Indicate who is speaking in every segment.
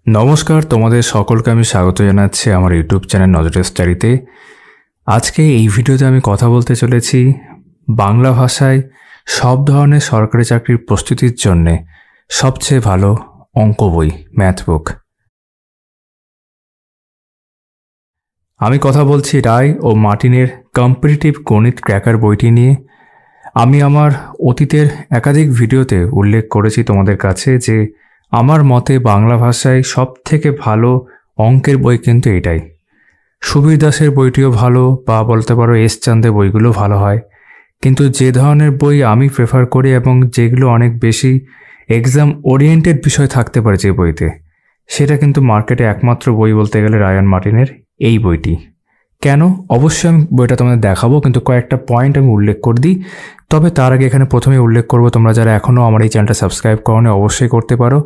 Speaker 1: নমস্কার, তোমাদের সকলকে আমি স্বাগত জানাচ্ছি আমার ইউটিউব চ্যানেল নজরের স্টাডিতে। আজকে এই ভিডিওতে আমি কথা বলতে চলেছি বাংলা ভাষায় সব ধরনের সরকারি চাকরির প্রস্তুতির জন্যে সবচেয়ে ভালো অঙ্ক বই, ম্যাথ বুক। আমি কথা বলছি রায় ও মার্টিনের কম্পিটিটিভ গণিত ক্র্যাকার বইটি নিয়ে। আমি আমার অতীতের একাধিক ভিডিওতে উল্লেখ করেছি তোমাদের কাছে যে আমার মতে বাংলা ভাষায় সবথেকে ভালো অঙ্কের বই কিন্তু এটাই। সুবীর দাসের বইটিও ভালো, বা বলতে পারো এস চাঁদের বইগুলো ভালো হয়, কিন্তু যে ধরনের বই আমি প্রেফার করি এবং যেগুলো অনেক বেশি এক্সাম ওরিয়েন্টেড বিষয় থাকতে পারে যে বইতে, সেটা কিন্তু মার্কেটে একমাত্র বই বলতে গেলে রায়ান মার্টিনের এই বইটি। কেন? অবশ্যই আমি বইটা তোমাদের দেখাবো, কিন্তু কয়েকটা পয়েন্ট আমি উল্লেখ করে দিই। তবে তার আগে এখানে প্রথমে উল্লেখ করব, তোমরা যারা এখনও আমার এই চ্যানেলটা সাবস্ক্রাইব করোনি অবশ্যই করতে পারো।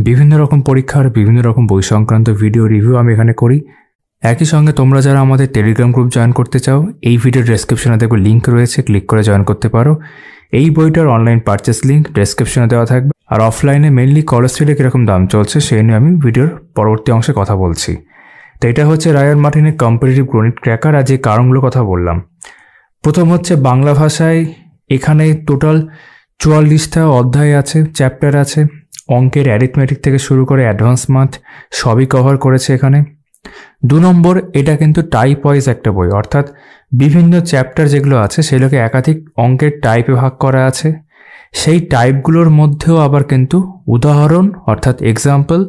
Speaker 1: বিভিন্ন রকম পরীক্ষার বিভিন্ন রকম বই সংক্রান্ত ভিডিও রিভিউ আমি এখানে করি। একই সঙ্গে তোমরা যারা আমাদের টেলিগ্রাম গ্রুপ জয়েন করতে চাও, এই ভিডিওর ডেসক্রিপশনে দেখো লিঙ্ক রয়েছে, ক্লিক করে জয়েন করতে পারো। এই বইটার অনলাইন পারচেস লিঙ্ক ডেসক্রিপশনে দেওয়া থাকবে। আর অফলাইনে মেনলি কলেজ স্ট্রিটে কীরকম দাম চলছে সেই নিয়ে আমি ভিডিওর পরবর্তী অংশে কথা বলছি। তো এটা হচ্ছে রায়ান মার্টিনের কম্পিটিটিভ গণিত ক্র্যাকার। আর যে কারণগুলো কথা বললাম, প্রথম হচ্ছে বাংলা ভাষায় এখানে টোটাল 44টা অধ্যায় আছে, চ্যাপ্টার আছে। অঙ্কের অ্যারিথমেটিক থেকে শুরু করে অ্যাডভান্স ম্যাথ সবই কভার করেছে এখানে। 2 নম্বর, এটা কিন্তু টাইপ ওয়াইজ একটা বই, অর্থাৎ বিভিন্ন চ্যাপ্টার যেগুলো আছে সেগুলোকে একাধিক অঙ্কের টাইপে ভাগ করা আছে। সেই টাইপগুলোর মধ্যেও আবার কিন্তু উদাহরণ অর্থাৎ এক্সাম্পল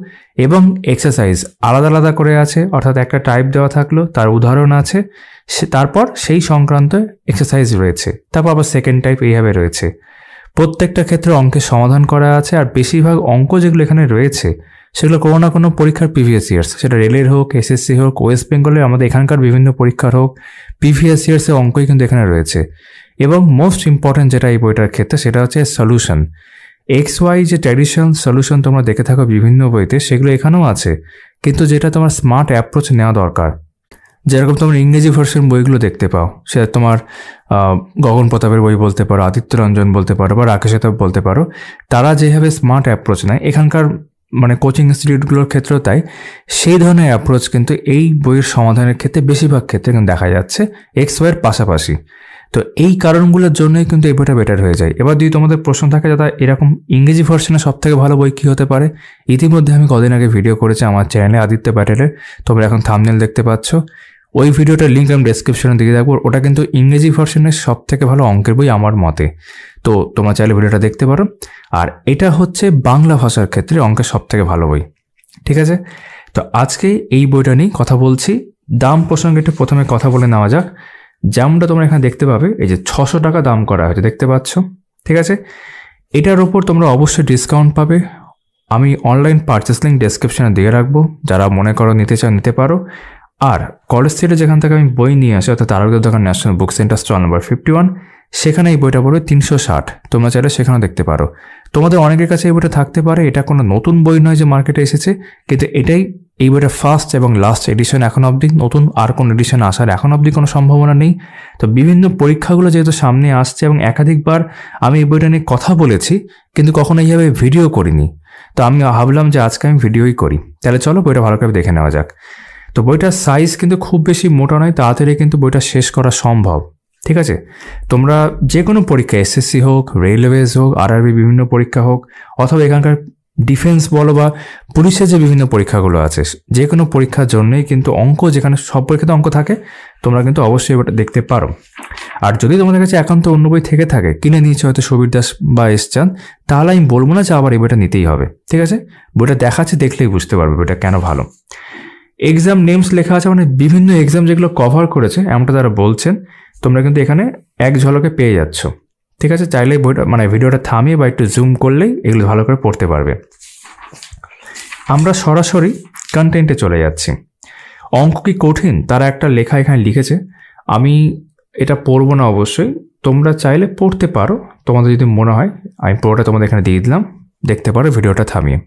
Speaker 1: এবং এক্সারসাইজ আলাদা আলাদা করে আছে, অর্থাৎ একটা টাইপ দেওয়া থাকলো, তার উদাহরণ আছে, তারপর সেই সংক্রান্ত এক্সারসাইজ রয়েছে, তারপর আবার সেকেন্ড টাইপ এইভাবে রয়েছে। প্রত্যেকটা ক্ষেত্রে অঙ্কের সমাধান করা আছে। আর বেশিরভাগ অঙ্ক যেগুলো এখানে রয়েছে সেগুলো কোনো না কোনো পরীক্ষার প্রিভিয়াস ইয়ার্স, সেটা রেলের হোক, এসএসসি হোক, ওয়েস্ট বেঙ্গলের আমাদের এখানকার বিভিন্ন পরীক্ষার হোক, প্রিভিয়াস ইয়ার্সের অঙ্কই কিন্তু এখানে রয়েছে। এবং মোস্ট ইম্পর্ট্যান্ট যেটা এই বইটার ক্ষেত্রে, সেটা হচ্ছে সলিউশন। XY যে ট্র্যাডিশনাল সলিউশন তোমরা দেখে থাকো বিভিন্ন বইতে, সেগুলো এখানেও আছে, কিন্তু যেটা তোমার স্মার্ট অ্যাপ্রোচ নেওয়া দরকার। যেরকম তোমরা ইংরেজি ভার্সন বইগুলো দেখতে পাও, সেটা তোমার গগন প্রতাপের বই বলতে পারো, আদিত্য রঞ্জন বলতে পারো, বা রাকেশ প্রতাপ বলতে পারো, তারা যেভাবে স্মার্ট অ্যাপ্রোচ নেয় এখানকার কোচিং ইনস্টিটিউটগুলোর ক্ষেত্রেও তাই, সেই ধরনের অ্যাপ্রোচ কিন্তু এই বইয়ের সমাধানের ক্ষেত্রে বেশিরভাগ ক্ষেত্রে কিন্তু দেখা যাচ্ছে XY'র পাশাপাশি। তো এই কারণগুলোর জন্যই কিন্তু এই বইটা বেটার হয়ে যায়। এবার যদি তোমাদের প্রশ্ন থাকে দাদা এরকম ইংরেজি ভার্সনে সব থেকে ভালো বই কী হতে পারে, ইতিমধ্যে আমি কদিন আগে ভিডিও করেছি আমার চ্যানেলে আদিত্য প্যাটেলের, তোমরা এখন থাম্বনেল দেখতে পাচ্ছ, ওই ভিডিওটার লিঙ্ক আমি ডেসক্রিপশনে দিয়ে রাখবো। ওটা কিন্তু ইংরেজি ভার্সনের সব থেকে ভালো অঙ্কের বই আমার মতে, তো তোমরা চাইলে ভিডিওটা দেখতে পারো। আর এটা হচ্ছে বাংলা ভাষার ক্ষেত্রে অঙ্কের সব থেকে ভালো বই, ঠিক আছে? তো আজকে এই বইটা নিয়ে কথা বলছি। দাম প্রসঙ্গে একটু প্রথমে কথা বলে নেওয়া যাক। যেমনটা তোমরা এখানে দেখতে পাবে, এই যে 600 টাকা দাম করা হয়েছে, দেখতে পাচ্ছ, ঠিক আছে? এটার ওপর তোমরা অবশ্যই ডিসকাউন্ট পাবে। আমি অনলাইন পারচেস লিঙ্ক ডেসক্রিপশনে দিয়ে রাখবো, যারা মনে করো নিতে চাও নিতে পারো। আর কলেজ স্ট্রিটে যেখান থেকে আমি বই নিয়ে আসি, অর্থাৎ তারকদের দোকান national book centre stall number 51, সেখানে এই বইটা পড়বে 360। তোমরা চাইলে সেখানেও দেখতে পারো। তোমাদের অনেকের কাছে এই বইটা থাকতে পারে, এটা কোনো নতুন বই নয় যে মার্কেটে এসেছে, কিন্তু এটাই এই বইটা ফার্স্ট এবং লাস্ট এডিশন। এখন অবধি নতুন আর কোন এডিশন আসার এখন অবধি কোনো সম্ভাবনা নেই। তো বিভিন্ন পরীক্ষাগুলো যেহেতু সামনে আসছে এবং একাধিকবার আমি এই বইটা নিয়ে কথা বলেছি, কিন্তু কখনো এইভাবে ভিডিও করিনি, তো আমি ভাবলাম যে আজকে আমি ভিডিওই করি। তাহলে চলো বইটা ভালো করে দেখে নেওয়া যাক। তো বইটার সাইজ কিন্তু খুব বেশি মোটা নয়, তাড়াতাড়ি কিন্তু বইটা শেষ করা সম্ভব, ঠিক আছে? তোমরা যে কোনো পরীক্ষা, এসএসসি হোক, রেলওয়েজ হোক, আরআরবি বিভিন্ন পরীক্ষা হোক, অথবা এখানকার ডিফেন্স বলো বা পুলিশের যে বিভিন্ন পরীক্ষাগুলো আছে, যে কোনো পরীক্ষার জন্যই কিন্তু অঙ্ক, যেখানে সব পরীক্ষাতে অঙ্ক থাকে, তোমরা কিন্তু অবশ্যই ওটা দেখতে পারো। আর যদি তোমাদের কাছে একান্ত অন্য বই থেকে থাকে, কিনে নিয়েছে হয়তো সুবীর দাস বা এস চাঁদ, তাহলে আমি বলবো না যে আবার এই বইটা নিতেই হবে, ঠিক আছে? বইটা দেখাচ্ছে, দেখলেই বুঝতে পারবে বইটা কেন ভালো। এক্সাম নেমস লেখা আছে, বিভিন্ন এক্সাম যেগুলো কভার করেছে এমনটা তারা বলছেন, তোমরা কিন্তু এখানে এক ঝলকে পেয়ে যাচ্ছ, ঠিক আছে? চাইলেই বইটা ভিডিওটা থামিয়ে বা একটু জুম করলেই এগুলো ভালো করে পড়তে পারবে। আমরা সরাসরি কন্টেন্টে চলে যাচ্ছি। অঙ্ক কি কঠিন, তারা একটা লেখা এখানে লিখেছে, আমি এটা পড়বো না অবশ্যই, তোমরা চাইলে পড়তে পারো, তোমাদের যদি মনে হয়। আমি পুরোটা তোমাদের এখানে দিয়ে দিলাম, দেখতে পারো ভিডিওটা থামিয়ে।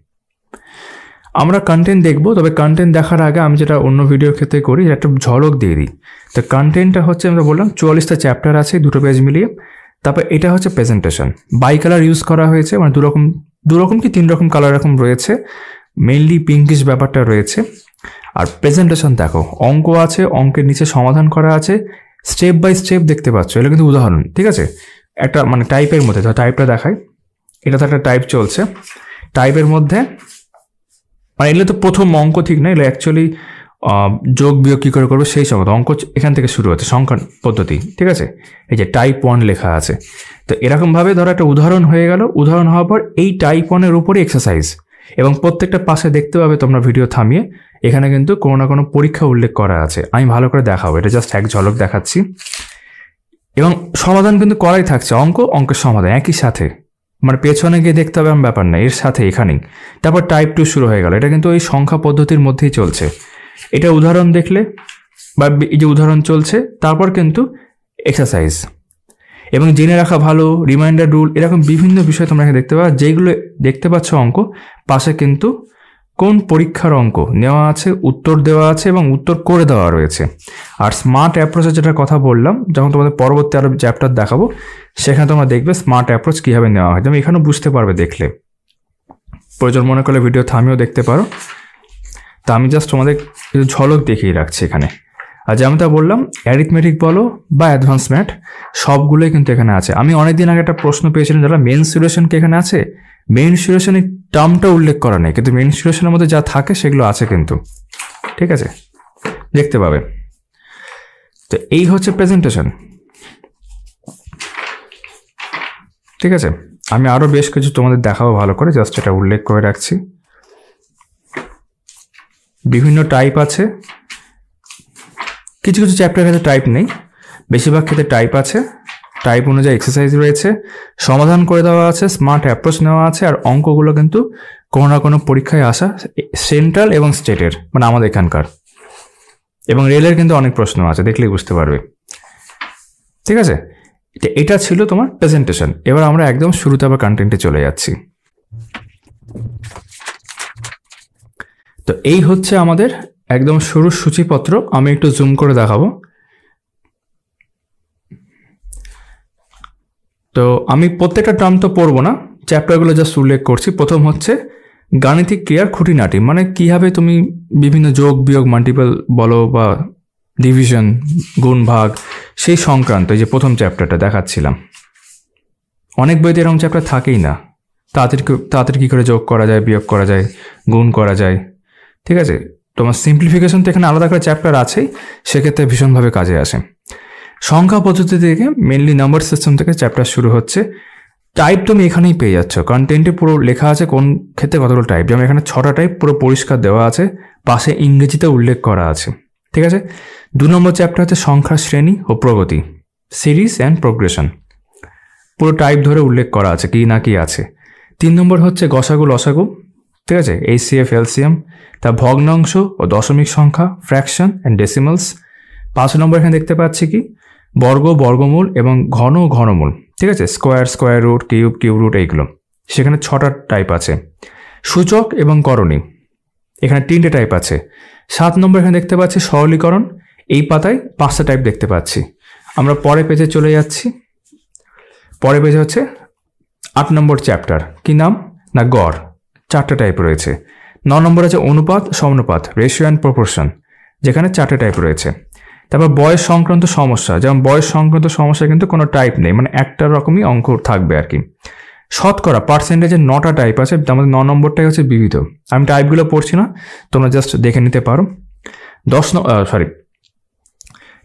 Speaker 1: আমরা কন্টেন্ট দেখবো, তবে কন্টেন্ট দেখার আগে আমি যেটা অন্য ভিডিওর ক্ষেত্রে করি, একটা ঝলক দিয়ে দিই। তো কন্টেন্টটা হচ্ছে, আমরা বললাম 44টা চ্যাপ্টার আছে, 2টো পেজ মিলিয়ে। তারপর এটা হচ্ছে প্রেজেন্টেশন, বাই কালার ইউজ করা হয়েছে, দু রকম কি 3 রকম কালার এরকম রয়েছে। মেইনলি পিঙ্কিশ ব্যাপারটা রয়েছে। আর প্রেজেন্টেশন দেখো, অঙ্ক আছে, অঙ্কের নিচে সমাধান করা আছে, স্টেপ বাই স্টেপ দেখতে পাচ্ছ, এগুলো কিন্তু উদাহরণ, ঠিক আছে? একটা মানে টাইপের মধ্যে, তো টাইপটা দেখায়, এটা তো একটা টাইপ চলছে, টাইপের মধ্যে মানে এগুলো তো প্রথম অঙ্ক ঠিক না, এগুলো অ্যাকচুয়ালি যোগ বিয়োগ কী করে করবে সেই সংক্রান্ত অঙ্ক এখান থেকে শুরু হচ্ছে, সংখ্যা পদ্ধতি, ঠিক আছে? এই যে টাইপ 1 লেখা আছে, তো এরকমভাবে ধরো একটা উদাহরণ হয়ে গেল, উদাহরণ হওয়ার পর এই টাইপ 1-এর উপরে এক্সারসাইজ, এবং প্রত্যেকটা পাশে দেখতে পাবে তোমরা ভিডিও থামিয়ে, এখানে কিন্তু কোনো না কোনো পরীক্ষা উল্লেখ করা আছে, আমি ভালো করে দেখাবো, এটা জাস্ট এক ঝলক দেখাচ্ছি। এবং সমাধান কিন্তু করাই থাকছে, অঙ্কের সমাধান একই সাথে, মানে পেছনে গিয়ে দেখতে হবে এমন ব্যাপার না, এর সাথে এখানেই। তারপর টাইপ 2 শুরু হয়ে গেল, এটা কিন্তু ওই সংখ্যা পদ্ধতির মধ্যেই চলছে। এটা উদাহরণ দেখলে বা এই যে উদাহরণ চলছে, তারপর কিন্তু এক্সারসাইজ এবং জেনে রাখা ভালো, রিমাইন্ডার রুল, এরকম বিভিন্ন বিষয় তোমরা এখানে দেখতে পাবে। যেগুলো দেখতে পাচ্ছ অঙ্ক, পাশে কিন্তু কোন পরীক্ষার অঙ্ক নেওয়া আছে, উত্তর দেওয়া আছে এবং উত্তর করে দেওয়া রয়েছে। আর স্মার্ট অ্যাপ্রোচের যেটা কথা বললাম, যখন তোমাদের পরবর্তী আরও চ্যাপ্টার দেখাবো, সেখানে তোমরা দেখবে স্মার্ট অ্যাপ্রোচ কীভাবে নেওয়া হয়, তুমি এখানেও বুঝতে পারবে দেখলে, প্রয়োজন মনে করলে ভিডিও থামিয়েও দেখতে পারো। তা আমি জাস্ট তোমাদের কিছু ঝলক দেখিয়ে রাখছি এখানে। আর যেমন তা বললাম, অ্যারিথমেটিক বলো বা অ্যাডভান্স ম্যাথ, সবগুলোই কিন্তু এখানে আছে। আমি অনেকদিন আগে একটা প্রশ্ন পেয়েছিলাম, যারা মেনস্ট্রুয়েশন কি এখানে আছে, মেনস্ট্রুয়েশনের টার্মটা উল্লেখ করা নেই, কিন্তু মেনস্ট্রুয়েশনের মধ্যে যা থাকে সেগুলো আছে কিন্তু, ঠিক আছে, দেখতে পাবে। তো এই হচ্ছে প্রেজেন্টেশন, ঠিক আছে? আমি আরও বেশ কিছু তোমাদের দেখাবো ভালো করে, জাস্ট এটা উল্লেখ করে রাখছি। বিভিন্ন টাইপ আছে, কিছু কিছু চ্যাপ্টার ক্ষেত্রে টাইপ নেই, বেশিরভাগ ক্ষেত্রে টাইপ আছে, টাইপ অনুযায়ী এক্সারসাইজ রয়েছে, সমাধান করে দেওয়া আছে, স্মার্ট অ্যাপ্রোচ নেওয়া আছে, আর অঙ্কগুলো কিন্তু কোনো না কোনো পরীক্ষায় আসা, সেন্ট্রাল এবং স্টেটের, মানে আমাদের এখানকার, এবং রেলের কিন্তু অনেক প্রশ্ন আছে, দেখলেই বুঝতে পারবে, ঠিক আছে? এটা ছিল তোমার প্রেজেন্টেশন। এবার আমরা একদম শুরুতে আবার কন্টেন্টে চলে যাচ্ছি। তো এই হচ্ছে আমাদের একদম শুরুর সূচিপত্র, আমি একটু জুম করে দেখাবো। তো আমি প্রত্যেকটা টার্ম তো পড়বো না, চ্যাপ্টারগুলো জাস্ট উল্লেখ করছি। প্রথম হচ্ছে গাণিতিক ক্রিয়ার খুঁটিনাটি, মানে কীভাবে তুমি বিভিন্ন যোগ বিয়োগ মাল্টিপল বলো বা ডিভিশন গুণ ভাগ সেই সংক্রান্ত, এই যে প্রথম চ্যাপ্টারটা দেখাচ্ছিলাম। অনেক বইতে এরকম চ্যাপ্টার থাকেই না, তাড়াতাড়ি কী করে যোগ করা যায়, বিয়োগ করা যায়, গুণ করা যায়, ঠিক আছে? তোমার সিম্পলিফিকেশন তো এখানে আলাদা করে চ্যাপ্টার আছেই, সেক্ষেত্রে ভীষণভাবে কাজে আসে। সংখ্যা পদ্ধতি থেকে মেনলি নাম্বার সিস্টেম থেকে চ্যাপ্টার শুরু হচ্ছে। টাইপ তুমি এখানেই পেয়ে যাচ্ছ, কন্টেন্টে পুরো লেখা আছে কোন ক্ষেত্রে কতগুলো টাইপ, যেমন এখানে 6টা টাইপ পুরো পরিষ্কার দেওয়া আছে, পাশে ইংরেজিতে উল্লেখ করা আছে, ঠিক আছে? 2 নম্বর চ্যাপ্টার হচ্ছে সংখ্যার শ্রেণী ও প্রগতি, সিরিজ অ্যান্ড প্রোগ্রেশন, পুরো টাইপ ধরে উল্লেখ করা আছে কি না কি আছে। 3 নম্বর হচ্ছে গসাগু লসাগু, ঠিক আছে, HCF LCM, তা ভগ্নাংশ ও দশমিক সংখ্যা, ফ্র্যাকশন অ্যান্ড ডেসিমালস। 5 নম্বর এখানে দেখতে পাচ্ছি কি বর্গ, বর্গমূল এবং ঘন, ঘনমূল, ঠিক আছে, square, square root, cube, cube root, এইগুলো। সেখানে 6টা টাইপ আছে। সূচক এবং করণী, এখানে 3টে টাইপ আছে। 7 নম্বর এখানে দেখতে পাচ্ছি সরলীকরণ, এই পাতায় 5টা টাইপ দেখতে পাচ্ছি। আমরা পরে পেজে চলে যাচ্ছি। পরে পেজে হচ্ছে 8 নম্বর চ্যাপ্টার, কি নাম না গড়, 4টে টাইপ রয়েছে। 9 নম্বর আছে অনুপাত সমানুপাত, রেশিও অ্যান্ড প্রপোর্শন, যেখানে 4টে টাইপ রয়েছে। তারপর বয়স সংক্রান্ত সমস্যা, যেমন বয়স সংক্রান্ত সমস্যা কিন্তু কোনো টাইপ নেই, মানে একটা রকমই অঙ্ক থাকবে আর কি। শতকরা পার্সেন্টেজের 9টা টাইপ আছে, আমাদের 9 নম্বরটাই হচ্ছে বিবিধ। আমি টাইপগুলো পড়ছি না, তোমরা জাস্ট দেখে নিতে পারো।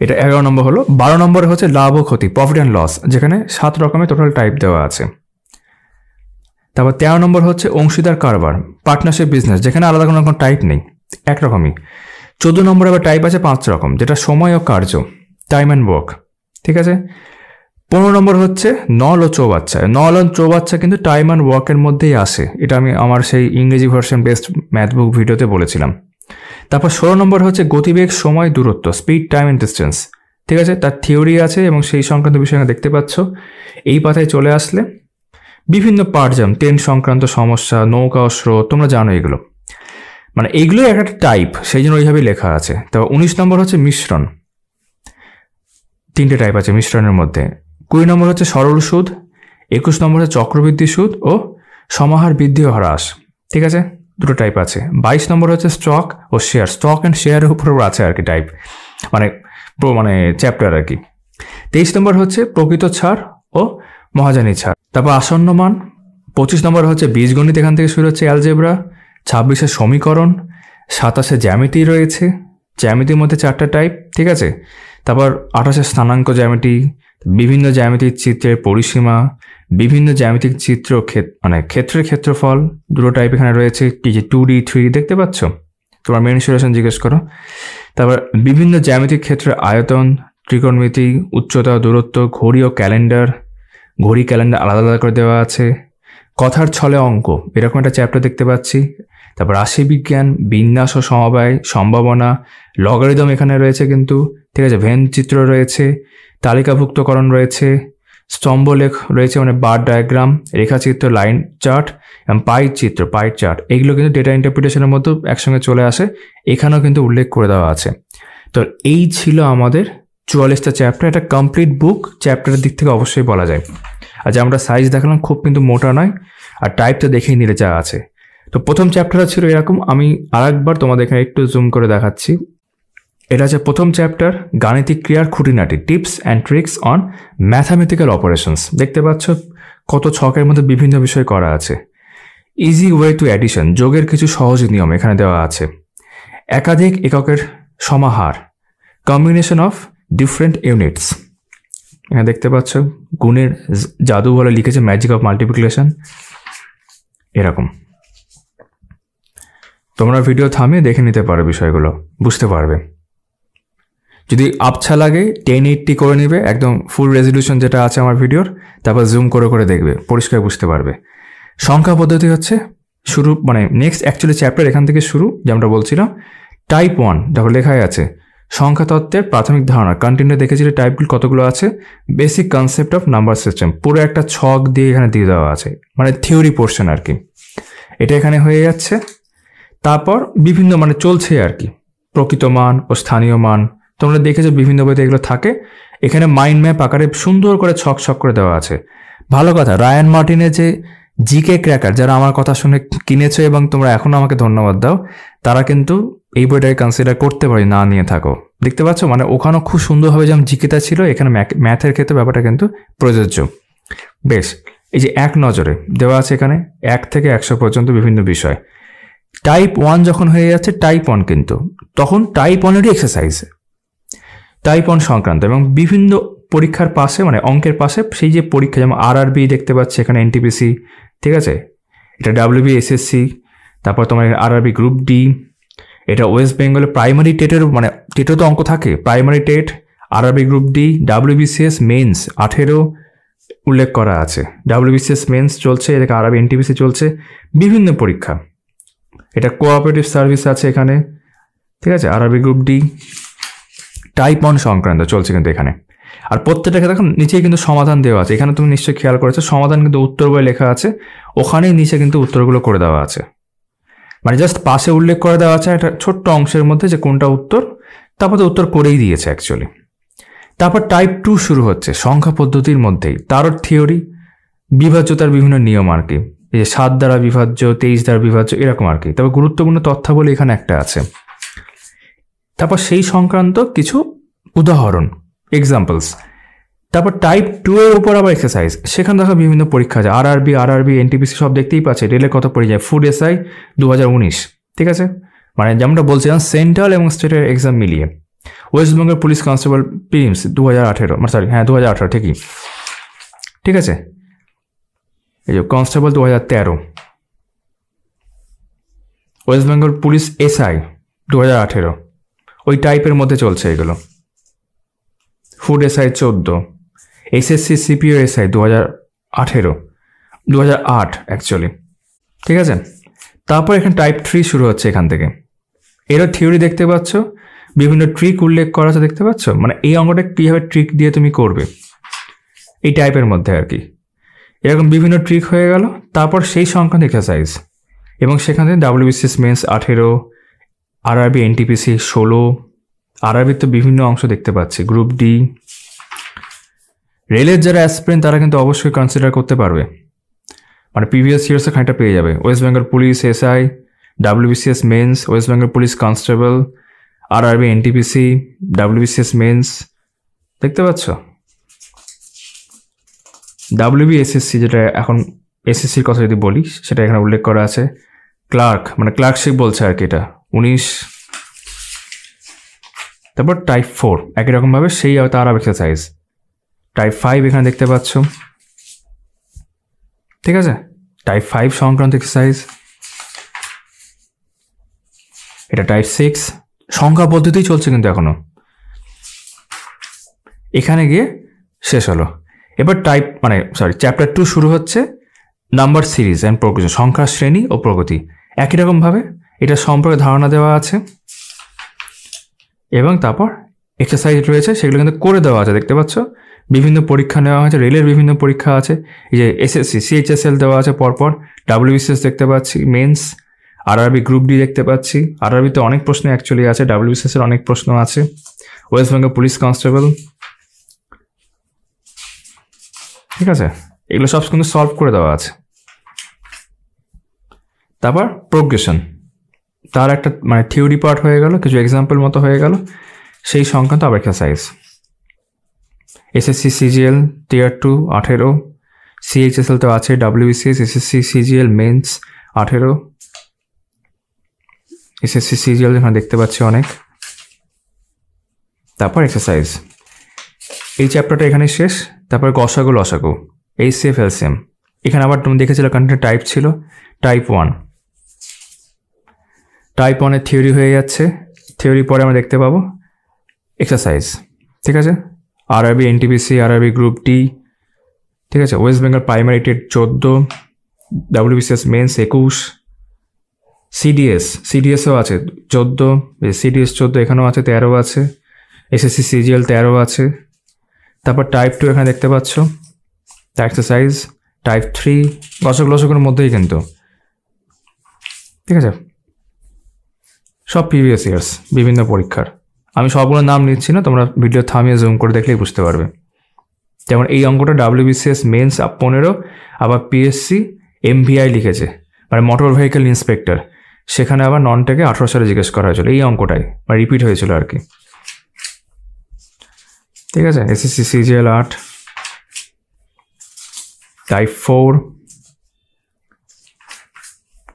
Speaker 1: এটা 11 নম্বর হলো। 12 নম্বরে হচ্ছে লাভ ও ক্ষতি, প্রফিট অ্যান্ড লস, যেখানে 7 রকমের টোটাল টাইপ দেওয়া আছে। তারপর 13 নম্বর হচ্ছে অংশীদার কারবার, পার্টনারশিপ বিজনেস, যেখানে আলাদা কোনো টাইপ নেই, একরকমই। 14 নম্বরে আবার টাইপ আছে 5 রকম, যেটা সময় ও কার্য, টাইম অ্যান্ড ওয়ার্ক, ঠিক আছে। 15 নম্বর হচ্ছে নল ও চৌবাচ্চা। নল ও চৌবাচ্চা কিন্তু টাইম অ্যান্ড ওয়ার্কের মধ্যেই আসে, এটা আমি আমার সেই ইংরেজি ভার্সন বেস্ট ম্যাথবুক ভিডিওতে বলেছিলাম। তারপর 16 নম্বর হচ্ছে গতিবেগ, সময়, দূরত্ব, স্পিড, টাইম অ্যান্ড ডিস্টেন্স, ঠিক আছে, তার থিওরি আছে এবং সেই সংক্রান্ত বিষয় দেখতে পাচ্ছ। এই পাতায় চলে আসলে বিভিন্ন পার্ট, যেমন ট্রেন সংক্রান্ত সমস্যা, নৌকা ও স্রোত, তোমরা জানো এগুলো, মানে এইগুলোই একটা টাইপ, সেই জন্য ওইভাবেই লেখা আছে। তো 19 নম্বর হচ্ছে মিশ্রণ, 3টে টাইপ আছে মিশ্রণের মধ্যে। 20 নম্বর হচ্ছে সরল সুদ, 21 নম্বর হচ্ছে চক্রবৃদ্ধি সুদ ও সমাহার বৃদ্ধি ও হ্রাস, ঠিক আছে, দুটো টাইপ আছে। 22 নম্বর হচ্ছে স্টক ও শেয়ার, স্টক অ্যান্ড শেয়ারের উপরেও আছে আর কি টাইপ, মানে চ্যাপ্টার আর কি। 23 নম্বর হচ্ছে প্রকৃত ছাড় ও মহাজানি ছাড়। তারপর আসন্ন মান। 25 নম্বর হচ্ছে বীজগণিত, এখান থেকে শুরু হচ্ছে অ্যালজেব্রা। 26 সমীকরণ। 27 জ্যামিতি রয়েছে, জ্যামিতির মধ্যে 4টা টাইপ, ঠিক আছে। তারপর 28 স্থানাঙ্ক জ্যামিতি, বিভিন্ন জ্যামিতিক চিত্রের পরিসীমা, বিভিন্ন জ্যামিতিক চিত্র ক্ষেত্রের ক্ষেত্রফল, দুটো টাইপ এখানে রয়েছে। কি যে 2D 3D দেখতে পাচ্ছ, তোমার মেনসুরেশন জিজ্ঞেস করো। তারপর বিভিন্ন জ্যামিতিক ক্ষেত্রের আয়তন, ত্রিকোণমিতি, উচ্চতা, দূরত্ব, ঘড়ি ও ক্যালেন্ডার, ঘড়ি ক্যালেন্ডার আলাদা আলাদা করে দেওয়া আছে। কথার ছলে অঙ্ক, এরকম একটা চ্যাপ্টার দেখতে পাচ্ছি। তারপর রাশিবিজ্ঞান, বিন্যাস ও সমবায়, সম্ভাবনা, লগারিদম এখানে রয়েছে কিন্তু, ঠিক আছে। ভেন চিত্র রয়েছে, তালিকাভুক্তকরণ রয়েছে, স্তম্ভলেখ রয়েছে মানে বার ডায়াগ্রাম, রেখাচিত্র, লাইন চার্ট এবং পাই চার্ট, এগুলো কিন্তু ডেটা ইন্টারপ্রিটেশনের মধ্যে একসঙ্গে চলে আসে, এখানেও কিন্তু উল্লেখ করে দেওয়া আছে। তো এই ছিল আমাদের 44টা চ্যাপ্টার। এটা কমপ্লিট বুক চ্যাপ্টারের দিক থেকে অবশ্যই বলা যায়। আর যে আমরা সাইজ দেখালাম খুব কিন্তু মোটা নয়, আর টাইপটা দেখেই নিলে যা আছে। তো প্রথম চ্যাপ্টারটা ছিল এরকম, আমি আরেকবার তোমাদের এখানে একটু জুম করে দেখাচ্ছি। এটা হচ্ছে প্রথম চ্যাপ্টার, গাণিতিক ক্রিয়ার খুঁটিনাটি, tips and tricks on mathematical operations. দেখতে পাচ্ছ কত ছকের মধ্যে বিভিন্ন বিষয় করা আছে। ইজি ওয়ে টু অ্যাডিশন, যোগের কিছু সহজ নিয়ম এখানে দেওয়া আছে। একাধিক এককের সমাহার, কম্বিনেশন অফ ডিফারেন্ট ইউনিটস, এখানে দেখতে পাচ্ছ গুণের জাদু বলে লিখেছে, ম্যাজিক অফ মাল্টিপ্লিকেশন, এরকম। তোমরা ভিডিও থামিয়ে দেখে নিতে পারো, বিষয়গুলো বুঝতে পারবে। যদি আবছা লাগে 1080 করে নিবে, একদম ফুল রেজলিউশন যেটা আছে আমার ভিডিওর, তারপর জুম করে করে দেখবে, পরিষ্কার বুঝতে পারবে। সংখ্যা পদ্ধতি হচ্ছে শুরু, নেক্সট অ্যাকচুয়ালি চ্যাপ্টার এখান থেকে শুরু, যেমনটা বলছিলাম। টাইপ 1 দেখো লেখাই আছে, সংখ্যা তত্ত্বের প্রাথমিক ধারণা। কন্টিনিউ দেখেছি টাইপগুলো কতগুলো আছে। Basic concept of number system, পুরো একটা ছক দিয়ে এখানে দিয়ে দেওয়া আছে, থিওরি পোর্শন আর কি, এটা এখানে হয়ে যাচ্ছে। তারপর বিভিন্ন চলছে আর কি, প্রকৃত মান ও স্থানীয় মান, তোমরা দেখেছো বিভিন্ন বইতে এগুলো থাকে। এখানে মাইন্ড ম্যাপ আকারে সুন্দর করে ছক ছক করে দেওয়া আছে। ভালো কথা, রায়ান মার্টিনের যে জিকে ক্র্যাকার, যারা আমার কথা শুনে কিনেছো এবং তোমরা এখনো আমাকে ধন্যবাদ দাও, তারা কিন্তু এই বইটাকে কনসিডার করতে পারি না নিয়ে থাকো। দেখতে পাচ্ছ ওখানেও খুব সুন্দরভাবে যেমন জিকেটা ছিল, এখানে ম্যাথের ক্ষেত্রে ব্যাপারটা কিন্তু প্রযোজ্য। বেশ, এই যে এক নজরে দেওয়া আছে এখানে 1 থেকে 100 পর্যন্ত বিভিন্ন বিষয়। টাইপ 1 যখন হয়ে যাচ্ছে, টাইপ 1 কিন্তু তখন টাইপ 1-এরই এক্সারসাইজ, টাইপ 1 সংক্রান্ত এবং বিভিন্ন পরীক্ষার পাশে অঙ্কের পাশে সেই যে পরীক্ষা, যেমন RRB দেখতে পাচ্ছি এখানে, NTPC, ঠিক আছে, এটা WB SSC, তারপর তোমার RRB গ্রুপ ডি, এটা ওয়েস্ট বেঙ্গলের প্রাইমারি টেটের টেটও তো অঙ্ক থাকে, primary TET, RRB group D, WBCS mains 18 উল্লেখ করা আছে, WBCS মেন্স চলছে, এটাকে RRB NTPC চলছে, বিভিন্ন পরীক্ষা। এটা কোঅপারেটিভ সার্ভিস আছে এখানে, ঠিক আছে, RRB গ্রুপ ডি, টাইপ 1 সংক্রান্ত চলছে কিন্তু এখানে। আর প্রত্যেকটা দেখো নিচেই কিন্তু সমাধান দেওয়া আছে, এখানে তুমি নিশ্চয়ই খেয়াল করেছো, সমাধান কিন্তু উত্তর বই লেখা আছে, ওখানেই নিচে কিন্তু উত্তরগুলো করে দেওয়া আছে, জাস্ট পাশে উল্লেখ করে দেওয়া আছে একটা ছোট্ট অংশের মধ্যে যে কোনটা উত্তর, তারপর তো উত্তর করেই দিয়েছে অ্যাকচুয়ালি। তারপর টাইপ 2 শুরু হচ্ছে সংখ্যা পদ্ধতির মধ্যেই, তারও থিওরি, বিভাজ্যতার বিভিন্ন নিয়ম আর কি, এই যে 7 দ্বারা বিভাজ্য, 23 দ্বারা বিভাজ্য, এরকম আর কি। তবে গুরুত্বপূর্ণ তথ্যাবলী এখানে একটা আছে। তারপর সেই সংক্রান্ত কিছু উদাহরণ, এক্সাম্পলস। তারপর টাইপ 2 এর উপর আবার এক্সারসাইজ, সেখানে দেখো বিভিন্ন পরীক্ষা আছে, RRB NTPC সব দেখতেই পাচ্ছে। রেলের কত পরীক্ষা, ফুড SI 2019, ঠিক আছে, যেমনটা বলছিলাম সেন্ট্রাল এবং স্টেটের এক্সাম মিলিয়ে। West Bengal police constable prelims 2018, 2018 ঠিকই, ঠিক আছে। এই যে constable 2013, West Bengal police SI 2018, ওই টাইপের মধ্যে চলছে এগুলো। Food SI 14, SSC CPO SI 2018, 2008 actually, ঠিক আছে। তারপর এখানে টাইপ 3 শুরু হচ্ছে এখান থেকে। এরও থিওরি দেখতে পাচ্ছ, বিভিন্ন ট্রিক উল্লেখ করা আছে দেখতে পাচ্ছ, এই অঙ্কটা কীভাবে ট্রিক দিয়ে তুমি করবে এই টাইপের মধ্যে আর কি, এরকম বিভিন্ন ট্রিক হয়ে গেল। তারপর সেই সংক্রান্ত এক্সারসাইজ, এবং সেখান থেকে WBCS mains 18, RRB NTPC 16, RRB তো বিভিন্ন অংশ দেখতে পাচ্ছি, গ্রুপ ডি। রেলের যারা অ্যাসপিরেন্ট তারা কিন্তু অবশ্যই কনসিডার করতে পারবে, প্রিভিয়াস ইয়ার্সে খানিকটা পেয়ে যাবে। West Bengal police SI, WBCS mains, West Bengal police constable, RRB NTPC, WBCS mains, দেখতে পাচ্ছ? WBSSC যেটা এখন SSCর কথা যদি বলি সেটা এখানে উল্লেখ করা আছে। ক্লার্ক মানে ক্লার্কশিপ বলছে আর কি, এটা 19। তারপর টাইপ 4 একই রকমভাবে সেই তার আরও এক্সারসাইজ। টাইপ 5 এখানে দেখতে পাচ্ছ, ঠিক আছে? টাইপ 5 সংক্রান্ত এক্সারসাইজ। এটা টাইপ 6 সংখ্যা পদ্ধতিই চলছে কিন্তু এখনো। এখানে গিয়ে শেষ হলো। এবার চ্যাপ্টার 2 শুরু হচ্ছে, নাম্বার সিরিজ অ্যান্ড প্রোগ্রেশন, সংখ্যার শ্রেণী ও প্রগতি। একই রকমভাবে এটা সম্পর্কে ধারণা দেওয়া আছে এবং তারপর এক্সারসাইজ রয়েছে, সেগুলো কিন্তু করে দেওয়া আছে, দেখতে পাচ্ছ? বিভিন্ন পরীক্ষা নেওয়া হয়েছে, রেলের বিভিন্ন পরীক্ষা আছে, এই যে SSC CHSL দেওয়া আছে পরপর, WBCS দেখতে পাচ্ছি, মেন্স, RRB গ্রুপ ডি দেখতে পাচ্ছি। RRBতে অনেক প্রশ্ন অ্যাকচুয়ালি আছে, WBCS এর অনেক প্রশ্ন আছে, ওয়েস্ট বেঙ্গল পুলিশ কনস্টেবল, ঠিক আছে? এগুলো সব কিন্তু সলভ করে দেওয়া আছে। তারপর প্রোগ্রেশন, তার একটা মানে থিওরি পার্ট হয়ে গেল, কিছু এক্সাম্পল মতো হয়ে গেল, সেই সংক্রান্ত আবার exercise. SSC CGL Tier 2 18, CHSL তো আছে, WBCS SSC CGL mains 18, SSC CGL এখানে দেখতে পাচ্ছি অনেক। তারপর এক্সারসাইজ, এই চ্যাপ্টারটা এখানে শেষ। তারপর গসাগু লসাগু, HCF LCM। এখানে আবার তুমি দেখেছিলে কন্টেন্ট টাইপ ছিল টাইপ 1। টাইপ 1 এর থিওরি হয়ে যাচ্ছে, থিওরি পরে আমরা দেখতে পাবো এক্সারসাইজ, ঠিক আছে? RRB NTPC, RRB group D, ঠিক আছে? West Bengal primary TET 14, WBCS mains 21, CDSও আছে 14, CDS 14 এখানেও আছে, 13 আছে, SSC CGL 13 আছে। তারপর টাইপ 2 এখানে দেখতে পাচ্ছ, এক্সারসাইজ। টাইপ 3 গসাগু লসাগুর মধ্যেই কিন্তু, ঠিক আছে? সব প্রিভিয়াস ইয়ার্স বিভিন্ন পরীক্ষার। আমি সবগুলোর নাম নিচ্ছি না, তোমরা ভিডিও থামিয়ে জুম করে দেখলেই বুঝতে পারবে। যেমন এই অঙ্কটা WBCS মেন্স 15, আবার PSC MVI লিখেছে মানে মোটর ভেহিকেল ইন্সপেক্টর, সেখানে আবার ননটেকে 18 সালে জিজ্ঞেস করা হয়েছিল, এই অঙ্কটাই মানে রিপিট হয়েছিল আর কি, ঠিক আছে? SSC CGL 8, টাইপ 4,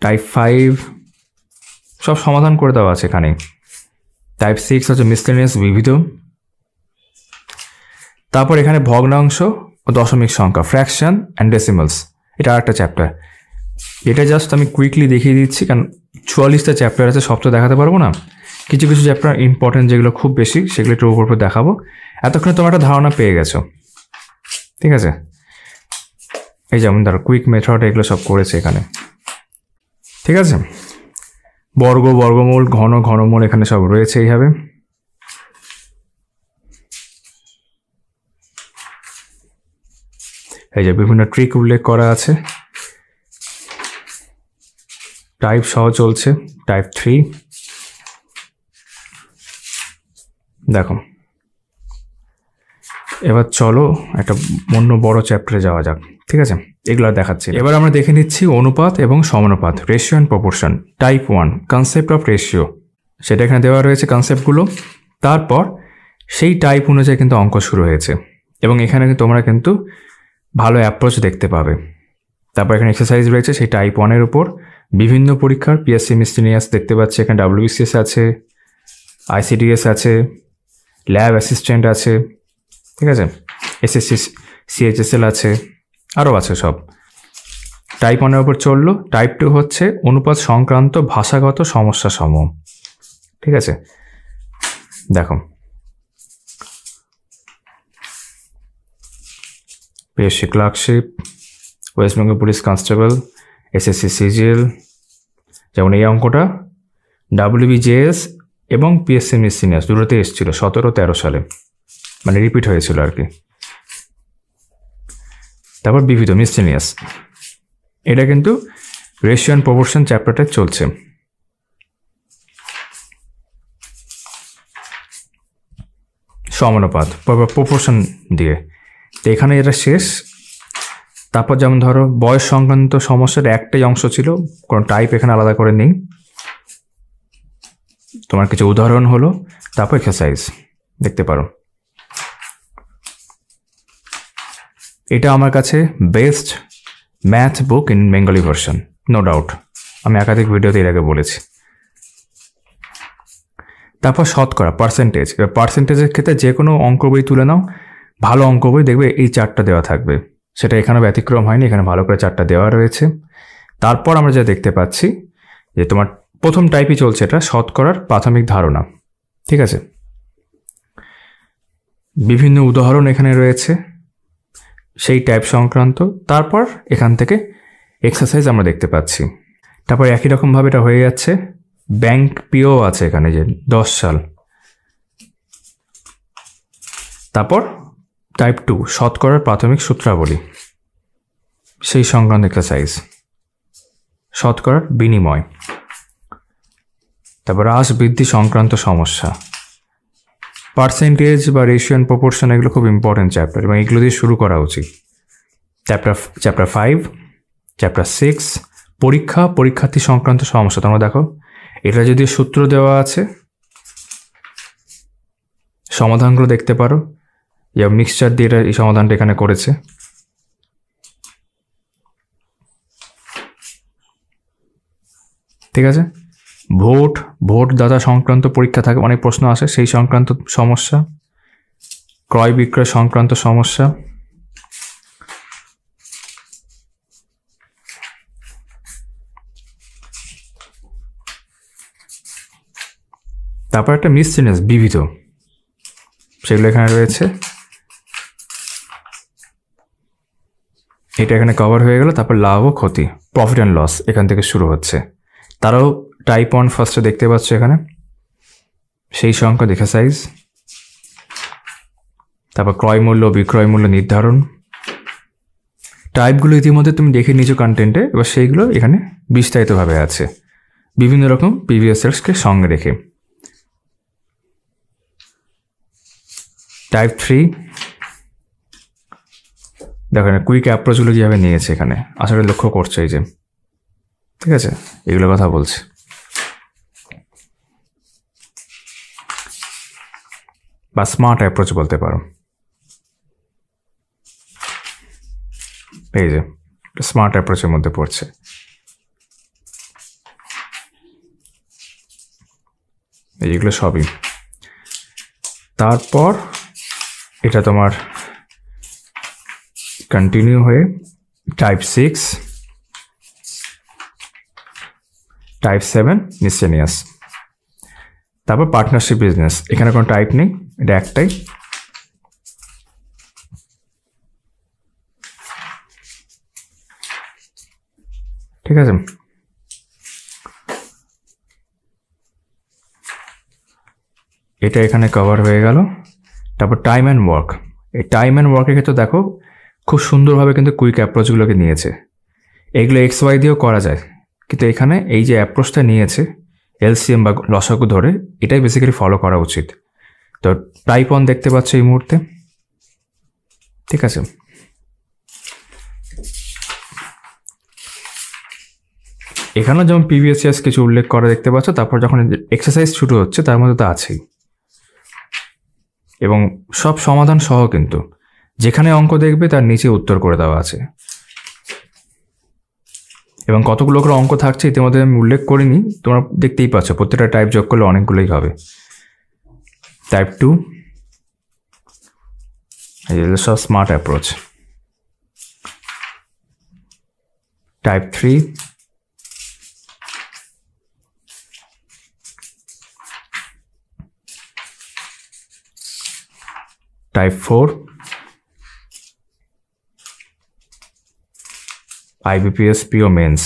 Speaker 1: টাইপ 5 সব সমাধান করে দেওয়া আছে এখানে। টাইপ 6 হচ্ছে মিসলেনিয়াস বিবিধ। তারপর এখানে ভগ্নাংশ ও দশমিক সংখ্যা, ফ্র্যাকশন অ্যান্ড ডেসিমালস, এটা আরেকটা চ্যাপ্টার। এটা জাস্ট আমি কুইকলি দেখিয়ে দিচ্ছি, কারণ 44টা চ্যাপ্টার আছে, সব তো দেখাতে পারবো না। কিছু কিছু চ্যাপ্টার ইম্পর্টেন্ট যেগুলো খুব বেশি, সেগুলো একটু উপর দেখাবো। এতক্ষণে তোমার একটা ধারণা পেয়ে গেছো, ঠিক আছে? এই যেমন ধরো কুইক মেথড, এগুলো সব করেছে এখানে, ঠিক আছে? বর্গ, বর্গমূল, ঘনমূল এখানে সব রয়েছে এইভাবে। এই যে বিভিন্ন ট্রিক উল্লেখ করা আছে। টাইপ সহ চলছে, টাইপ 3 দেখো। এবার চলো একটা অন্য বড় চ্যাপ্টারে যাওয়া যাক, ঠিক আছে? এগুলো দেখাচ্ছি। এবার আমরা দেখে নিচ্ছি অনুপাত এবং সমানুপাত, ratio and proportion. Type 1 concept of ratio, সেটা এখানে দেওয়া রয়েছে কনসেপ্টগুলো। তারপর সেই টাইপ অনুযায়ী কিন্তু অঙ্ক শুরু হয়েছে এবং এখানে তোমরা কিন্তু ভালো অ্যাপ্রোচ দেখতে পাবে। তারপর এখানে এক্সারসাইজ রয়েছে সেই টাইপ 1-এর উপর, বিভিন্ন পরীক্ষার PSC মিসলেনিয়াস দেখতে পাচ্ছি এখানে, WBCS আছে, ICDS আছে, ল্যাব অ্যাসিস্ট্যান্ট আছে, ঠিক আছে? SSC CHSL আছে, আরও আছে সব। টাইপ 1-এর উপর চললো। টাইপ 2 হচ্ছে অনুপাত সংক্রান্ত ভাষাগত সমস্যা সমূহ, ঠিক আছে? দেখো PSC clerkship, West Bengal police constable, SSC CGL, যেমন এই অঙ্কটা WBJS এবং PSC মিসলেনিয়াস দুটোতে এসেছিল 17-13 সালে, মানে রিপিট হয়েছিল আর কি। তারপর বিবিধ মিসলেনিয়াস, এটা কিন্তু রেশিও অ্যান্ড প্রপোর্শন চ্যাপ্টারটা চলছে। সমানুপাত প্রপোর্শন দিয়ে, তো এখানে এটা শেষ। তারপর যেমন ধরো বয়স সংক্রান্ত সমস্যার একটাই অংশ ছিল, কারণ টাইপ এখানে আলাদা করে নেই, তোমার কিছু উদাহরণ হলো, তারপর এক্সারসাইজ দেখতে পারো। এটা আমার কাছে best math book in Bengali version, no doubt. আমি একাধিক ভিডিওতে এর আগে বলেছি। তারপর শতকরা, পার্সেন্টেজ। এবার পার্সেন্টেজের ক্ষেত্রে যে কোনো অঙ্ক বই তুলে নাও, ভালো অঙ্ক বই দেখবে এই চারটা দেওয়া থাকবে। সেটা এখানে ব্যতিক্রম হয়নি, এখানে ভালো করে চারটা দেওয়া রয়েছে। তারপর আমরা যা দেখতে পাচ্ছি যে তোমার প্রথম টাইপই চলছে, এটা শতকরার প্রাথমিক ধারণা। ঠিক আছে, বিভিন্ন উদাহরণ এখানে রয়েছে সেই টাইপ সংক্রান্ত। তারপর এখান থেকে এক্সারসাইজ আমরা দেখতে পাচ্ছি। তারপর একই রকমভাবে এটা হয়ে যাচ্ছে। ব্যাংক পিও আছে এখানে, যে 10 সাল। তারপর টাইপ 2 শতকরার প্রাথমিক সূত্রাবলী, সেই সংক্রান্ত এক্সারসাইজ। শতকরার বিনিময়, তারপর হ্রাস বৃদ্ধি সংক্রান্ত সমস্যা। পার্সেন্টেজ বা রেশিও অ্যান্ড প্রপোর্শন, এগুলো খুব ইম্পর্টেন্ট চ্যাপ্টার এবং এগুলো দিয়ে শুরু করা উচিত। চ্যাপ্টার 5, চ্যাপ্টার 6 পরীক্ষার্থী সংক্রান্ত সমস্যা। তোমরা দেখো, এটা যদি সূত্র দেওয়া আছে, সমাধানগুলো দেখতে পারো। ইয়া মিক্সচার দিয়ে এই সমাধানটা এখানে করেছে। ঠিক আছে, ভোটদাতা সংক্রান্ত পরীক্ষা থাকে, অনেক প্রশ্ন আসে, সেই সংক্রান্ত সমস্যা। ক্রয় বিক্রয় সংক্রান্ত সমস্যা। তারপর একটা মিসসেলেনিয়াস, বিবিধ, সেগুলো এখানে রয়েছে। এটা এখানে কভার হয়ে গেল। তারপর লাভ ও ক্ষতি, প্রফিট অ্যান্ড লস, এখান থেকে শুরু হচ্ছে। তারাও টাইপ 1 ফার্স্টে দেখতে পাচ্ছ এখানে, সেই সংখ্যক এক্সারসাইজ। তারপর ক্রয় মূল্য, বিক্রয় মূল্য নির্ধারণ। টাইপগুলো ইতিমধ্যে তুমি দেখে নিয়েছো কন্টেন্টে, এবার সেইগুলো এখানে বিস্তারিতভাবে আছে, বিভিন্ন রকম প্রিভিয়াস ইয়ার্সকে সঙ্গে রেখে। টাইপ 3 দেখো, কুইক অ্যাপ্রোচগুলো কীভাবে নিয়েছে এখানে, আসলে লক্ষ্য করছো এই যে। ঠিক আছে, এগুলো কথা বলছি। বা স্মার্ট অ্যাপ্রোচ বলতে পারো। এই যে স্মার্ট অ্যাপ্রোচের মধ্যে পড়ছে। এইগুলো সবই। তারপর এটা তোমার কন্টিনিউ হয়ে টাইপ 6, টাইপ 7 মিসসেলিনিয়াস। তারপর পার্টনারশিপ বিজনেস, এখানে কোনো টাইপ নেই, এটা একটাই। ঠিক আছে, এটা এখানে কভার হয়ে গেল। তারপর টাইম অ্যান্ড ওয়ার্ক। এই টাইম অ্যান্ড ওয়ার্কের ক্ষেত্রে দেখো খুব সুন্দরভাবে কিন্তু কুইক অ্যাপ্রোচগুলোকে নিয়েছে। এগুলো XY দিয়েও করা যায়, কিন্তু এখানে এই যে অ্যাপ্রোচটা নিয়েছে LCM বা লসাগু ধরে, এটাই বেসিক্যালি ফলো করা উচিত। তো টাইপ 1 দেখতে পাচ্ছ এই মুহূর্তে। ঠিক আছে, এখানেও যেমন প্রিভিয়াস ইয়ার্স কিছু উল্লেখ করা দেখতে পাচ্ছ। তারপর যখন এক্সারসাইজ শুরু হচ্ছে তার মধ্যে তো আছেই, এবং সব সমাধান সহ, কিন্তু যেখানে অঙ্ক দেখবে তার নিচে উত্তর করে দেওয়া আছে। এবং কতগুলো করে অঙ্ক থাকছে ইতিমধ্যে আমি উল্লেখ করিনি, তোমরা দেখতেই পাচ্ছ। প্রত্যেকটা টাইপ যোগ করলে অনেকগুলোই হবে। টাইপ 2 এগুলো সব smart approach. Type 3 type 4 IBPS PO mains.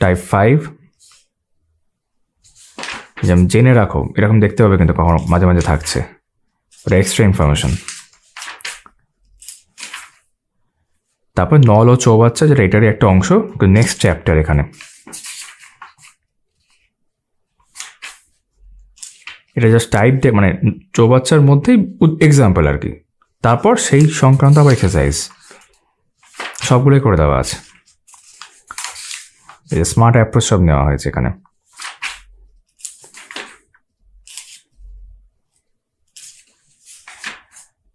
Speaker 1: Type 5 যেমন জেনে রাখো, এরকম দেখতে হবে, কিন্তু কখনো মাঝে মাঝে থাকছে, ওটা এক্সট্রা ইনফরমেশন। তারপর নল ও চৌবাচ্চা, যেটা এটারই একটা অংশ, নেক্সট চ্যাপ্টার এখানে। এটা জাস্ট টাইপ দিয়ে, মানে চৌবাচ্চার মধ্যেই এক্সাম্পল আর কি। তারপর সেই সংক্রান্ত আবার এক্সারসাইজ সবগুলোই করে দেওয়া আছে। এই যে স্মার্ট অ্যাপ্রোচ সব নেওয়া হয়েছে এখানে।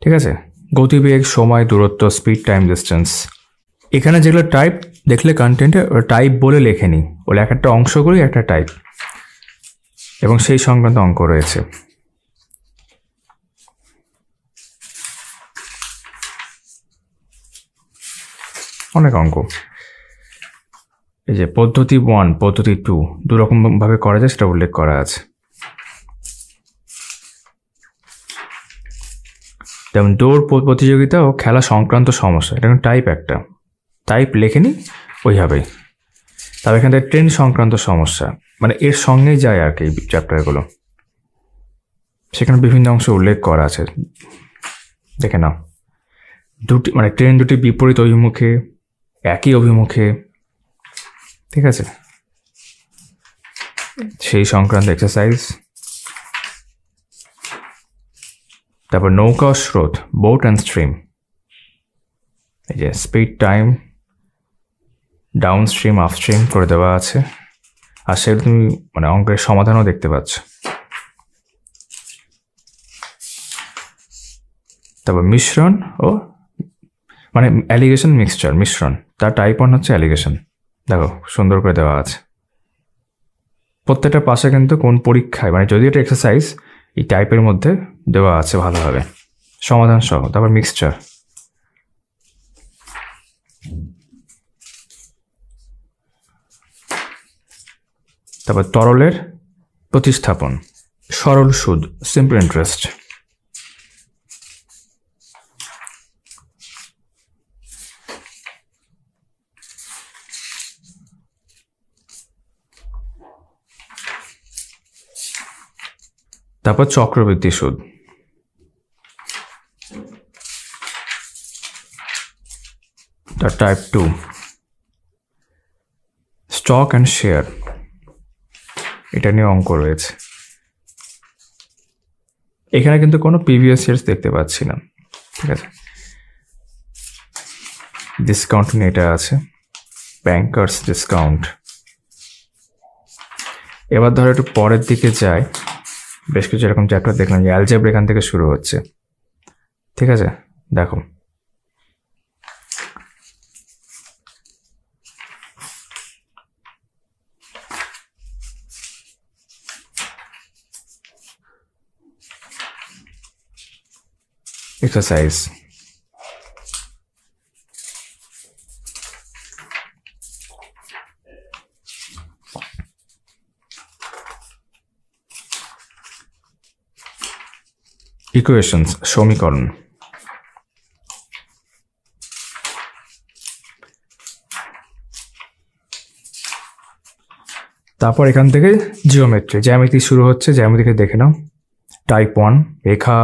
Speaker 1: ঠিক আছে, গতিবেগ, সময়, দূরত্ব, স্পিড, টাইম, ডিস্টেন্স। এখানে যেগুলো টাইপ দেখলে কন্টেন্টে টাইপ বলে লেখেনি, ওর এক একটা অংশগুলোই একটা টাইপ এবং সেই সংক্রান্ত অঙ্ক রয়েছে। অনেক অঙ্ক। এই যে পদ্ধতি 1, পদ্ধতি 2 দুরকমভাবে করা যায় সেটা উল্লেখ করা আছে। যেমন দৌড় প্রতিযোগিতা ও খেলা সংক্রান্ত সমস্যা, এটা টাইপ একটা, টাইপ লেখেনি ওইভাবেই। তবে এখান থেকে ট্রেন সংক্রান্ত সমস্যা, মানে এর সঙ্গেই যায় আর কি এই চ্যাপ্টারগুলো, সেখানে বিভিন্ন অংশ উল্লেখ করা আছে, দেখে নাও। দুটি মানে ট্রেন দুটি বিপরীত অভিমুখে, একই অভিমুখে, ঠিক আছে, সেই সংক্রান্ত এক্সারসাইজ। তারপর নৌকা ও স্রোত, বোট অ্যান্ড স্ট্রিম, এই যে speed, time, down stream, up stream করে দেওয়া আছে, আর সেটা তুমি মানে অঙ্কের সমাধানও দেখতে পাচ্ছ। তারপর মিশ্রণ ও মানে অ্যালিগেশন মিক্সচার, মিশ্রণ, তার টাইপ 1 হচ্ছে অ্যালিগেশন। দেখো সুন্দর করে দেওয়া আছে প্রত্যেকটা পাশে, কিন্তু কোন পরীক্ষায় মানে যদি এটা এক্সারসাইজ এই টাইপের মধ্যে দেওয়া আছে ভালোভাবে সমাধান সহ। তারপর মিক্সচার, তারপর তরলের প্রতিস্থাপন, সরল সুদ, সিম্পল ইন্টারেস্ট। তারপর চক্রবৃদ্ধি সুদ, টাইপ 2, স্টক অ্যান্ড শেয়ার, এটা নিয়ে অঙ্ক রয়েছে। এখানে কিন্তু কোনো প্রিভিয়াস ইয়ার্স দেখতে পাচ্ছি না, ঠিক আছে। ডিসকাউন্ট নিয়ে এটা আছে, ব্যাংকার্স ডিসকাউন্ট। এবার ধরো একটু পরের দিকে যায়, বেশ কিছু এরকম চ্যাপ্টার দেখলাম যে অ্যালজেব্রা এখান থেকে শুরু হচ্ছে, ঠিক আছে। দেখো এক্সারসাইজ, ইকুয়েশনস, সমীকরণ। তারপর এখান থেকে জিওমেট্রি, জ্যামিতি শুরু হচ্ছে, জ্যামিতিকে দেখে নাও। টাইপ 1, রেখা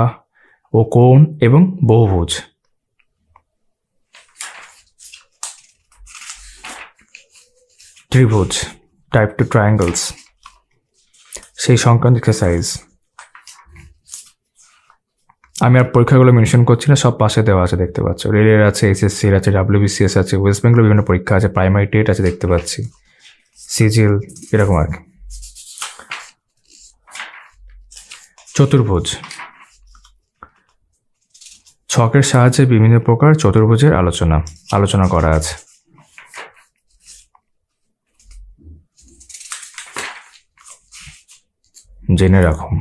Speaker 1: ও কোণ এবং বহুভুজ। ত্রিভুজ, টাইপ 2, ট্রায়াঙ্গলস, সেই সংক্রান্ত এক্সারসাইজ। আমি আর পরীক্ষাগুলো মেনশন করছি না, সব পাশে দেওয়া আছে দেখতে পাচ্ছ। রেলের আছে, এসএসসির আছে, WBCS আছে, ওয়েস্ট বেঙ্গলের বিভিন্ন পরীক্ষা আছে, প্রাইমারি টেট আছে দেখতে পাচ্ছি, সিজিএল, এরকম আর কি। চতুর্ভুজ, ছকের সাহায্যে বিভিন্ন প্রকার চতুর্ভুজের আলোচনা করা আছে। জেনে রাখুন।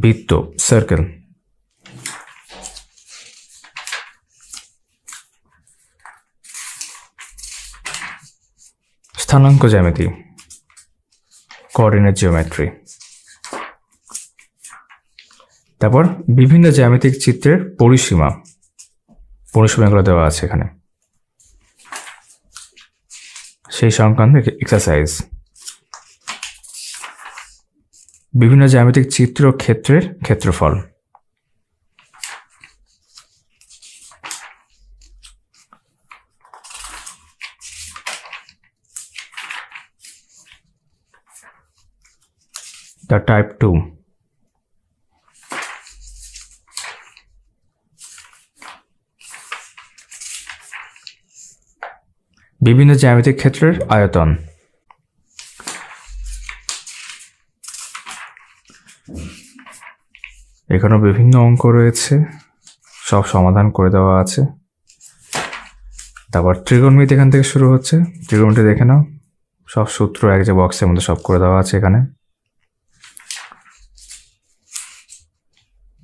Speaker 1: বৃত্ত, সার্কেল। স্থানাঙ্ক জ্যামিতি, কোঅর্ডিনেট জিওমেট্রি। তারপর বিভিন্ন জ্যামিতিক চিত্রের পরিসীমাগুলো দেওয়া আছে এখানে, সেই সংক্রান্ত এক্সারসাইজ। বিভিন্ন জ্যামিতিক চিত্র ক্ষেত্রের ক্ষেত্রফল। টাইপ 2, বিভিন্ন জ্যামিতিক ক্ষেত্রের আয়তন। এখানেও বিভিন্ন অঙ্ক রয়েছে, সব সমাধান করে দেওয়া আছে। তারপর ত্রিকোণমিতি এখান থেকে শুরু হচ্ছে, ত্রিকোণমিতি দেখে নাও, সব সূত্র এক যে বক্সের মধ্যে সব করে দেওয়া আছে এখানে।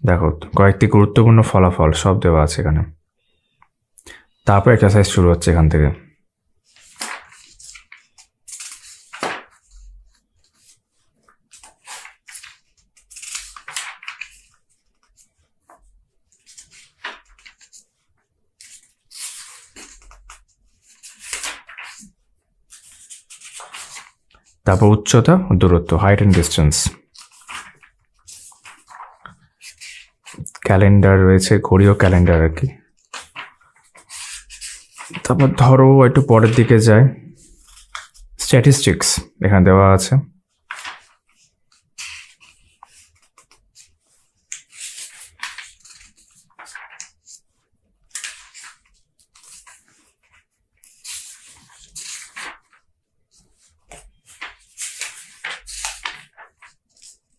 Speaker 1: দেখো কয়েকটি গুরুত্বপূর্ণ ফলাফল সব দেওয়া আছে এখানে। তারপর এক্সারসাইজ শুরু হচ্ছে এখান থেকে। তারপর উচ্চতা ও দূরত্ব, হাইট অ্যান্ড ডিস্টেন্স। ক্যালেন্ডার রয়েছে, ঘড়িও ক্যালেন্ডার আর কি। তারপর ধরো একটু পরের দিকে যায়, স্ট্যাটিস্টিক্স এখানে দেওয়া আছে।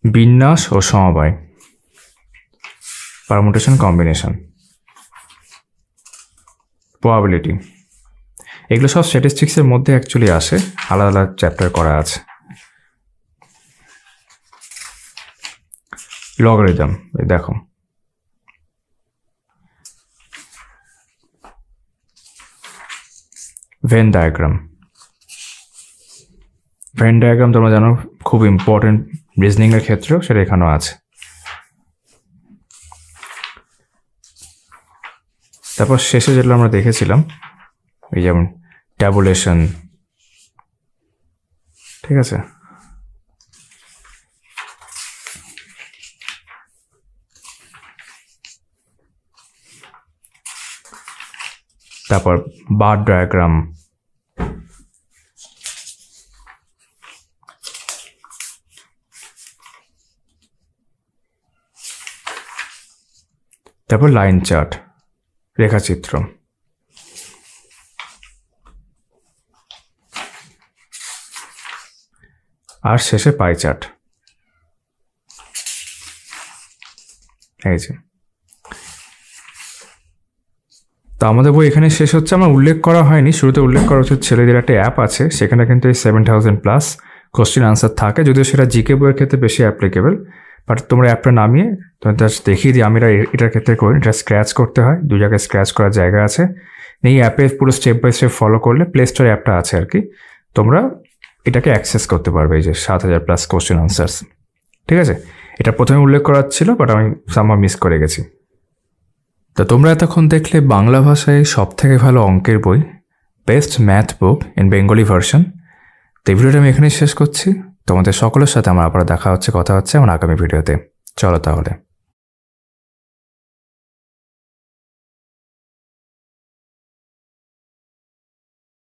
Speaker 1: বিন্যাস ও সমবায়, পারমুটেশন কম্বিনেশন, প্রবাবিলিটি, এগুলো সব স্ট্যাটিস্টিক্সের মধ্যে অ্যাকচুয়ালি আসে, আলাদা আলাদা চ্যাপ্টার করা আছে। লগারিদম, দেখো ভেন ডায়াগ্রাম, ভেন ডায়াগ্রাম তোমরা জানো খুব ইম্পর্টেন্ট রিজনিং এর ক্ষেত্রেও, সেটা এখানেও আছে। তারপর শেষে যেগুলো আমরা দেখেছিলাম, এই যেমন ট্যাবুলেশন, ঠিক আছে। তারপর বার ডায়াগ্রাম, তারপর লাইন চার্ট, রেখাচিত্র, আর শেষে পাই চার্ট। এই যে তো আমাদের বই এখানে শেষ হচ্ছে। আমার উল্লেখ করা হয়নি, শুরুতে উল্লেখ করা হচ্ছে ছেলেদের একটা অ্যাপ আছে, সেখানে কিন্তু এই 7000+ কোশ্চেন আনসার থাকে, যদিও সেটা জিকে বইয়ের ক্ষেত্রে বেশি অ্যাপ্লিকেবল। বাট তোমরা অ্যাপটা নামিয়ে তোমার জাস্ট দেখিয়ে দিই, আমি এটার ক্ষেত্রে করি। এটা স্ক্র্যাচ করতে হয়, 2 জায়গায় স্ক্র্যাচ করার জায়গা আছে। এই অ্যাপে পুরো স্টেপ বাই স্টেপ ফলো করলে প্লে স্টোর অ্যাপটা আছে আর কি, তোমরা এটাকে অ্যাক্সেস করতে পারবে। এই যে 7000+ কোশ্চেন আনসার্স, ঠিক আছে। এটা প্রথমে উল্লেখ করা ছিল, বাট আমি সামহাউ মিস করে গেছি। তো তোমরা এতক্ষণ দেখলে বাংলা ভাষায় সবথেকে ভালো অঙ্কের বই, best math book in Bengali version. তো এই ভিডিওটা আমি এখানেই শেষ করছি। তোমাদের সকলের সাথে আমার আবার দেখা হচ্ছে, কথা হচ্ছে আমার আগামী ভিডিওতে। চলো তাহলে।